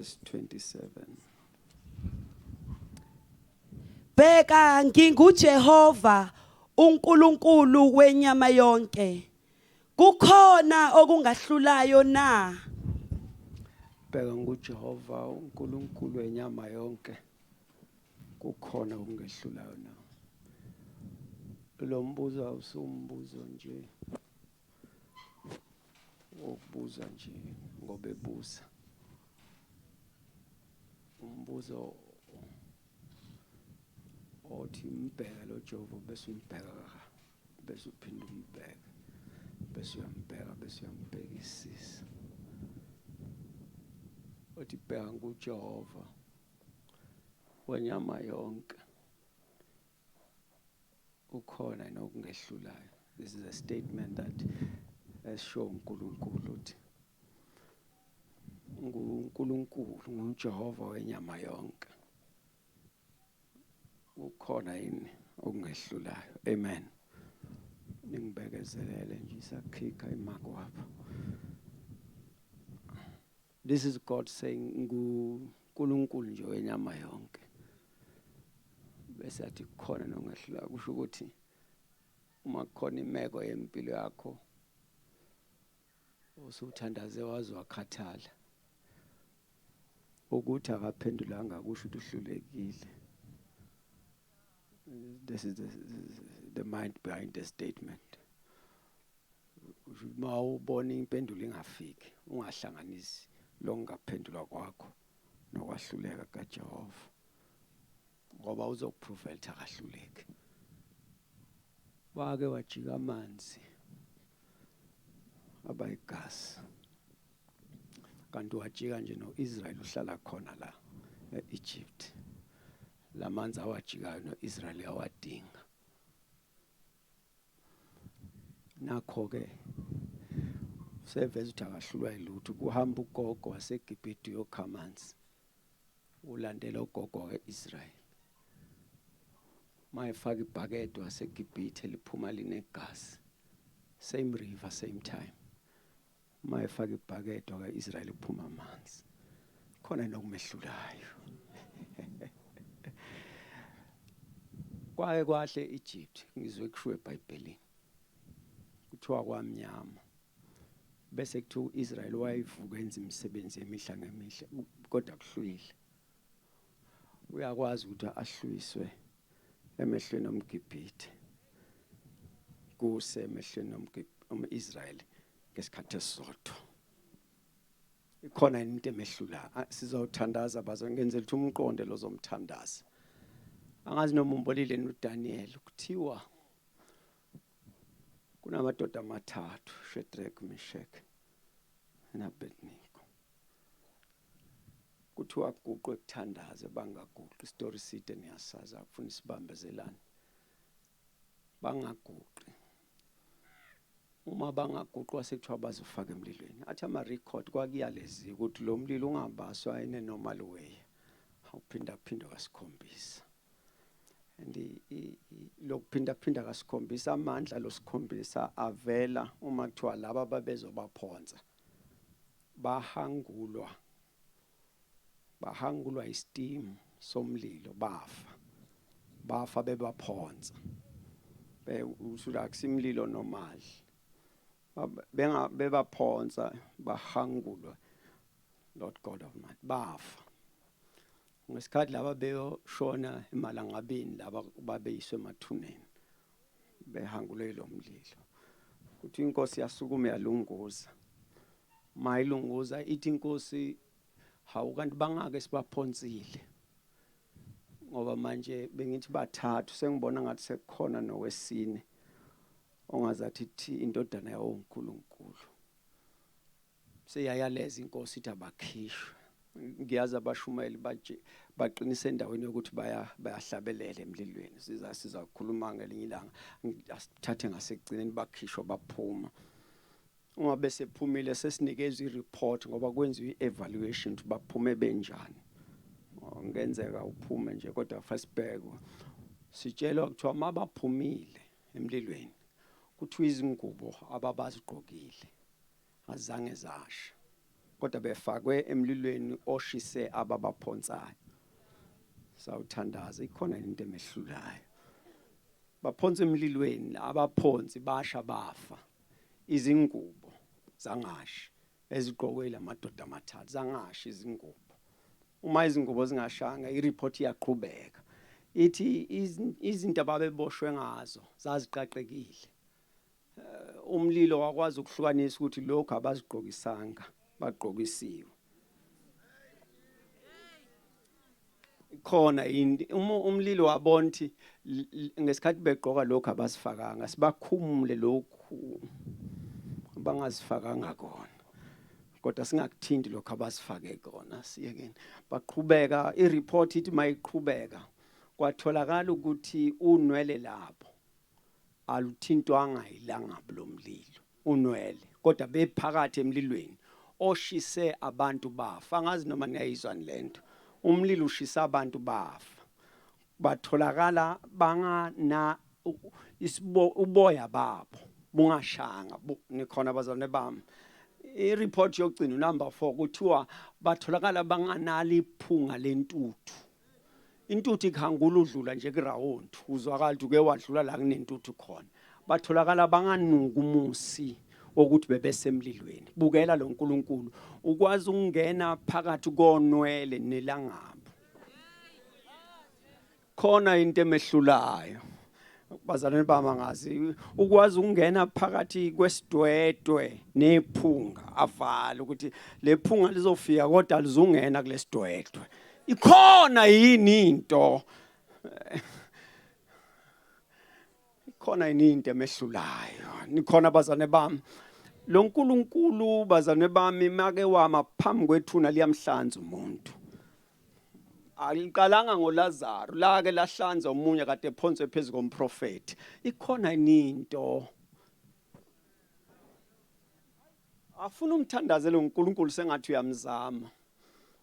verse 27. Bheka nginguJehova uNkulunkulu wenyama yonke. Kukhona okungahlulayo na? Bheka nguJehova uNkulunkulu wenyama yonke. Kukhona okungehlulayo na? Lo mbuzo awusumbuzo nje. Ukubuza nje ngoba ebuza. Umbuzo othi umbheka lo Jehova bese umbheka bese uphinda umbheka bese uyambheka bese uyambhekisisa. Othi bheka nguJehova wenyama yonke. Ukhona inokungehlulayo. This is a statement that has shown uNkulunkulu uthi uNkulunkulu nguJehova wenyama yonke. Ukhona yini okungehlulayo. Amen. Ningibekezelele nje isakhika imako apha. This is God saying nguNkulunkulu nje wenyama yonke. Bese athi khona nongehlulayo kusho ukuthi uma khona imeko yempilo yakho usuthandaze wazi wakhathala ukuthi akaphendulanga kusho ukuthi uhlulekile. This is the mind behind the statement. Uma ubona impendulo ingafiki ungahlanganisi lokungaphendulwa kwakho nokwahluleka kaJehova. Ngoba uzokuprove ukuthi akahluleki. Wake wajika amanzi abayigasi. Kanti wajika nje noIsrael uhlala khona la eEgypt. Lamanzi awajikayo noIsrael awadinga. Nakho ke seveza ukuthi akahlulwa yilutho kuhamba ugogo waseGibhithe yokha amanzi. Ulandela ugogo keIsrael. Mayefaka ibhakede waseGibhithe liphuma linegas. Same river same time. Mayefaka ibhakede kaIsrael liphuma amanzi. Khona nokumehlulayo. Kwahle eEgypt ngizwe kushiwo eBhayibhelini. Kuthiwa kwamnyama. Bese kuthiwa uIsrael wayivuka enza imisebenzi emihla ngemihla kodwa kuhlwile. Uyakwazi ukuthi ahlwiswe emehlweni omGibhithe. Kuse emehlweni omIsrael ngesikhathi esisodwa. Ikhona into emehlula. Sizawuthandaza bazo ngenzela ukuthi umqonde lozomthandaza. Angazi noma umbolile noDaniel kuthiwa kunamadoda amathathu Shadrach, Meshach naAbednego. Kuthiwa kuqwe kuthandaze bangaguqi story side niyasazi akufuna isibambezelana. Bangaguqi. Uma bangaguqwa sekuthiwa bazofaka emlilweni. Athi ama record kwakuyalezi ukuthi lo mlilo ungabaswa ene normal way. Awuphinda kasikhombisa. And lokuphinda kasikhombisa amandla losikhombisa avela uma kuthiwa laba babezobaphonsa. Bahangulwa isteam somlilo bafa bebaphonsa. Usula kusimlilo normal. Bebaphonsa bahangulwa Lord God of might bafa. Ngesikhathi laba beyoshona emalangabini laba babeyiswe emathuneni behangulwe lo mlilo. Kuthi inkosi yasukuma yalunguza. Mayilunguza ithi inkosi hawu kanti bangake sibaphonsile. Ngoba manje bengithi bathathu sengibona ngathi sekukhona nowesine ongazathi ithi indodana yawo uNkulunkulu. Seyayaleza inkosi ithi abakhishwe. Ngiyazi abashumayeli baqinisa endaweni yokuthi bayahlabelela emlilweni. Sizakhuluma ngelinye ilanga asithathe ngasekugcineni bakhishwa baphuma. Uma bese phumile sesinikezwe ireport ngoba kwenziwe evaluation ukuthi baphume benjani. Ngenzeka uphume nje kodwa fasibhekwa. Sitshelwa kuthiwa mabaphumile emlilweni kuthiwa izingubo ababazigqokile azange zasha. kodwa befakwe emlilweni oshise ababaphonsayo. Sawuthandaza ikhona into emehlulayo. Baphonsa emlilweni abaphonsi basha bafa. Izingubo zangashi ezigqokwe lamadoda amathathu zangashi izingubo. Uma izingubo zingashanga ireport iyaqhubeka. Ithi izinto ababeboshwe ngazo zaziqaqekile. Umlilo wakwazi ukuhlukanisa ukuthi lokho abazigqokisanga bagqokisiwe. Khona umlilo wabonthi ngesikhathi begqoka lokho abasifakanga sibakhumule lokhu bangazifakanga kona. Kodwa singakuthinti lokho abasifake kona siyekeni. Baqhubeka ireport ithi mayiqhubeka kwatholakala ukuthi unwele lapho aluthintwanga ilangabo lomlilo unwele kodwa bephakathi emlilweni oshise abantu bafa. Angazi noma niyayizwa lento. Umlilo ushisa abantu bafa. Batholakala bangana uboya babo bungashanga nikhona bazalwane bami. I-report yokugcina number 4 kuthiwa batholakala banganali iphunga lentuthu. Intuthu ikhangula udlula nje kurawundi uzwakala uke wadlula la kunentuthu khona. Batholakala banganuka umusi ukuthi bebesemlilweni. Bukela lo nkulunkulu ukwazi ukungena phakathi konwele nelangabo. Khona into emehlulayo. Bazalwane bamangazi ukwazi ukungena phakathi kwesidwedwe nephunga avala ukuthi lephunga lizofika kodwa lizungena kulesidwedwe. Ikhona yini into ikhona yini into emehlulayo. Nikhona bazalwane bami. Lo nkulunkulu bazalwane bami make wama phambi kwethuna liyamhlanza umuntu. Aliqalanga ngoLazaro la ke lahlanza umunye kade ephonswe phezulu komprofeti. Ikhona into afuna umthandazelo uNkulunkulu sengathi uyamzama.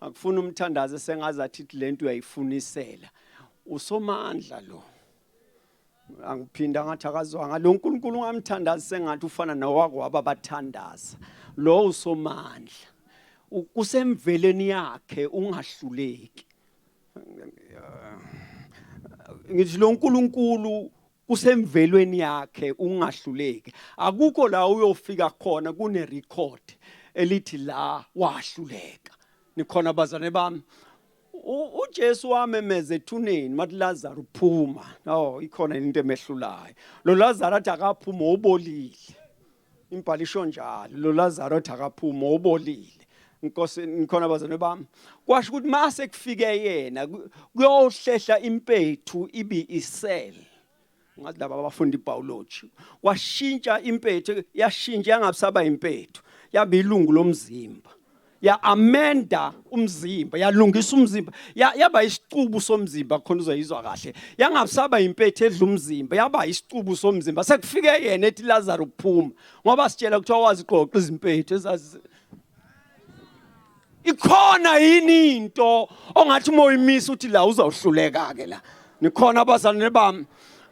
Akufuna umthandaze sengazathi lento uyayifunisela. Usomandla lo. Angiphinda ngathi akazwanga lo nkulunkulu ungamthandazi sengathi ufana nawako ababathandaza. Lo usomandla. Kusemveleni yakhe ungahluleki. Ngithi lo nkulunkulu kusemvelweni yakhe ungahluleki. Akukho la uyofika khona kune record elithi la wahluleka. Nikhona bazane bami. uJesu wamemeza ethuneni mathi Lazaro phuma. Ikhona into emehlulayo. Lo Lazaro athi akaphuma obolile. Imbhalisho njalo. Lo Lazaro athi akaphuma obolile. Inkosi nikhona bazane bami. Kwasho ukuthi mase kufike yena kuyohlehla impethu ibi isel. Ngathi laba abafundi iBiology. Washintsha impethu yashintsha yangabisaba impethu. Yaba ilungu lomzimba. Ya amenda umzimba, yalungisa umzimba, yaba isicubu somzimba khona uzayizwa kahle. Yangabisaba impethu edla umzimba, yaba isicubu somzimba. Sekufike yena ethi Lazaro phuma. Ngoba sitshela ukuthi wazi xoxa izimpethu ezazi. Ikhona yini into ongathi moyimisa uthi la uzawuhluleka ke la. Nikhona abazalwane bami.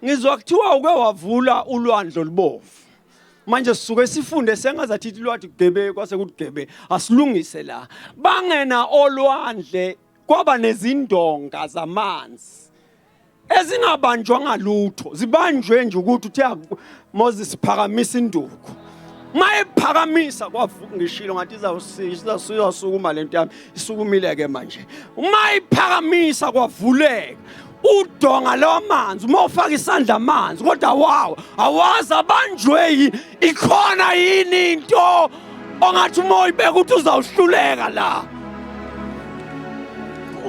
Ngizwa kuthiwa uke wavula ulwandle olubovu. Manje sisuke sifunde sengazathi lwathi kugebe kwase kugebe asilungise la. Bangena olwandle kwaba nezindonga zamanzi. Ezingabanjwa ngalutho, zibanjwe nje ukuthi uthe Moses phakamisa induku. Mayiphakamisa kwavuka ngishilo ngathi izawusukuma lento yami isukumile ke manje. Mayiphakamisa kwavuleka. Udonga lamanzi uma ufaka isandla amanzi kodwa wow awazi abanjwe yini ikhona yini into ongathi moyibeka ukuthi uzawuhluleka la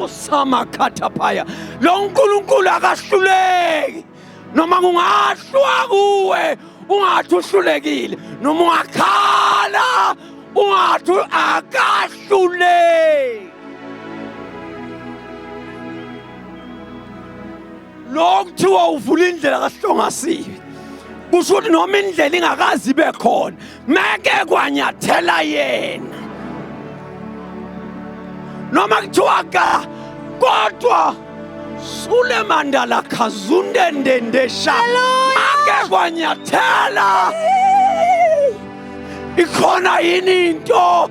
usama khathaphaya lo nkulunkulu akahluleki noma kungahlwa kuwe ungathi uhlulekile noma ungakhala ungathi akahluleki. Lokuthiwa uvula indlela kaSihlongasiwe kusho ukuthi noma indlela ingakazi ibe khona meke kwanyathela yena noma kuthiwa ka kodwa sule mandala khazunde ndendesha make kwanyathela. Ikhona yini into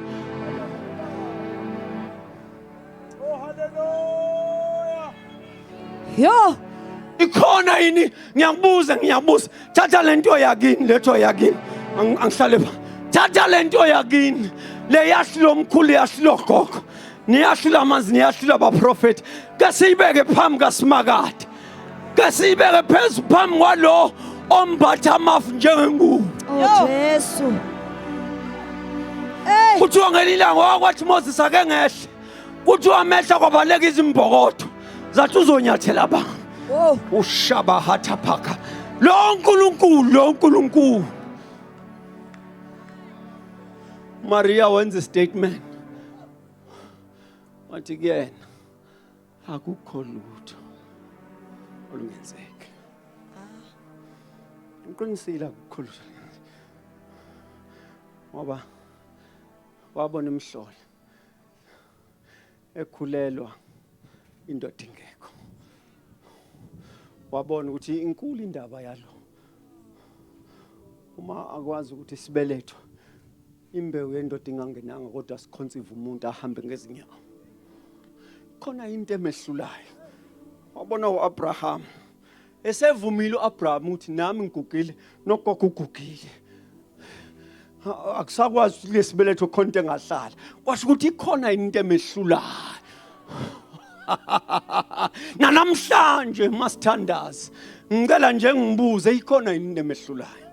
Yo. Ikhona yini ngiyakubuza thatha lento yakini letho yakini angihlale pha thatha lento yakini le yashilo omkhulu yashilo gogo niyashilo amanzi niyashilo abaprofeti ke siyibeke phambi kaSimakade ke siyibeke phezulu phambi kwalo ombatha amafu njengengubo Jesu. kuthiwa ngelilanga wakwathi Moses ake ngehle kuthiwa amehla kwabaleka izimbokodo zathi uzonyathela ba ushabahatha phaka lo nkulunkulu Maria wenza a statement wathi kuyena akukho lutho olungenzeka ngiqinisile akukho lutho ngoba wabona imhlolo ekhulelwa indoda ingekho wabona ukuthi inkulu indaba yalo uma akwazi ukuthi sibeletho imbewu yendoda ingangenanga kodwa sikhonsive umuntu ahambe ngezinyawo khona into emehlulayo wabona uAbraham esevumile uAbraham ukuthi nami ngigugile nogogo ugugile akusakwazi ukuthi lesibeletho khonto engahlala kwasho ukuthi ikhona into emehlulayo namhlanje masithandaza ngicela nje ngibuze ikhona into emehlulayo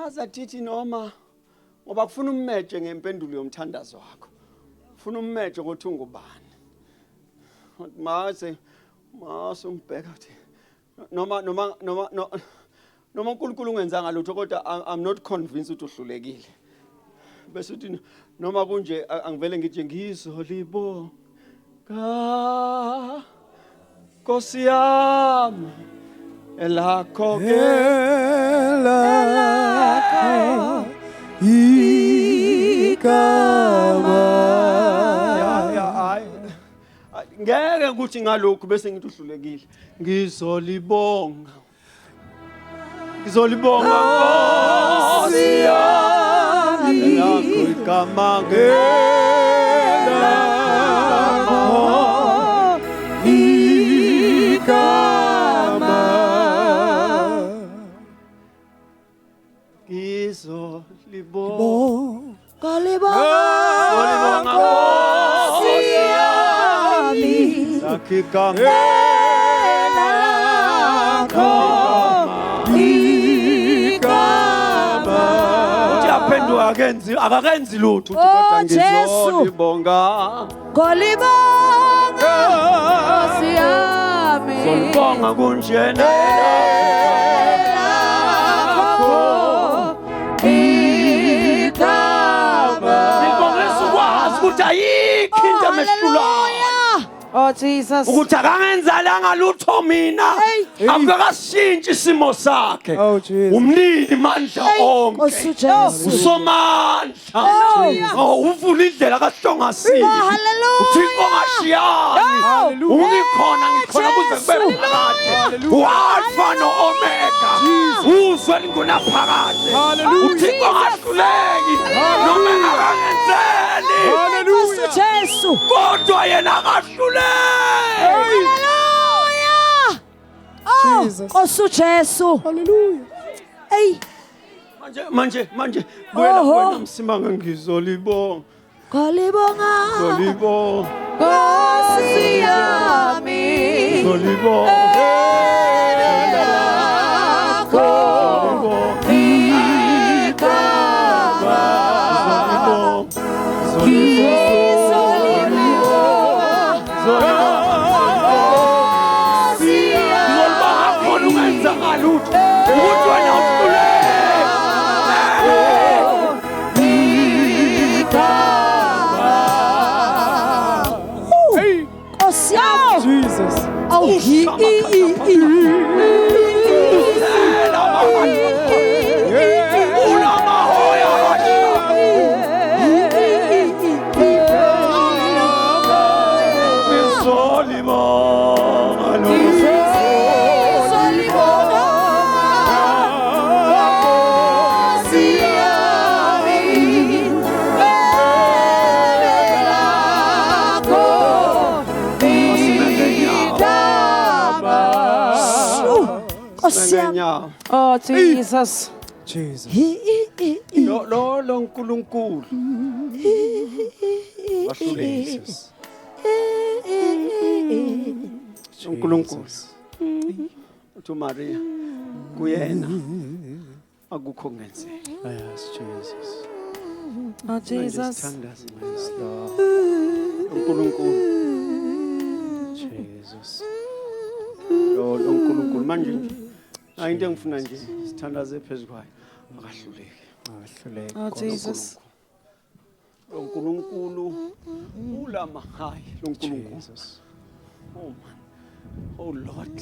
azathi noma ngoba kufuna ummeje ngempendulo yomthandazo wakho ufuna ummeje ukuthi ungubani mase umbheka uthi noma uNkulunkulu ungenzanga lutho kodwa I'm not convinced ukuthi uhlulekile bese uthi noma kunje angivele ngithi ngizolibonga Nkosi yami elakho igama ngeke ukuthi ngalokhu bese ngithi uhlulekile ngizolibonga Nkosi yami elakho igama akakenzi lutho kodwa ngizolibonga Nkosi yami ngizolibonga kunjena ukuthi ayikho into emehlulayo Oh Jesus ukuthi akangenzalanga lutho mina akakashintshi isimo sakhe umnini mandla onke usomandla uvula indlela kahlongasini uthixo ngashiyani ungikhona ngikhona kuze kube phakade uAlpha noOmega uzwe lingunaphakade uthixo ngahluleki noma akangenzeli Jesu kodwa yena akahluleki Hallelujah Jesus Nkosi Jesu Hallelujah Hey manje wena Msimango ngizolibonga Nkosi yami ngizolibonga Jesus. Oh, now. Oh Jesus. Jesus. Lo uNkulunkulu. Wahluleke. Jesus. uNkulunkulu. Uthi Maria kuyena akukho ngenzeka. Yes, Jesus. Oh Jesus. Yes, Lord. uNkulunkulu. Jesus. Lo uNkulunkulu manje nje. Ayinto engifuna nje sithandaze phezulu kwayo. Akahluleke. Oh Jesus. Lo uNkulunkulu ulama high lo uNkulunkulu. Jesus. Oh man. Oh Lord.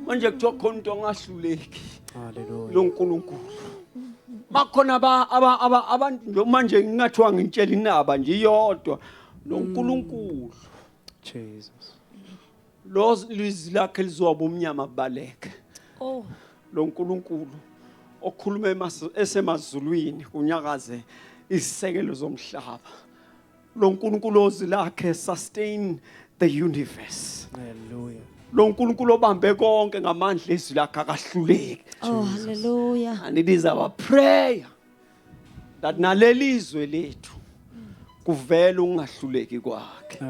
Manje kuthiwa khona umuntu ongahluleki. Hallelujah. Lo uNkulunkulu. Bakhona abantu nje manje ngingathiwa ngintshela inaba nje iyodwa lo uNkulunkulu. Jesus. Lo lizwi lakhe lizoba umnyama baleke. Oh. Lo uNkulunkulu okhuluma esemazulwini unyakaze isisekelo zomhlaba. Lo uNkulunkulu ozilakhe sustain the universe. Hallelujah. Lo uNkulunkulu obambe konke ngamandla izwi lakhe akahluleki. Oh hallelujah. And it is our prayer that nalelizwe lethu kuvela ungahluleki kwakhe.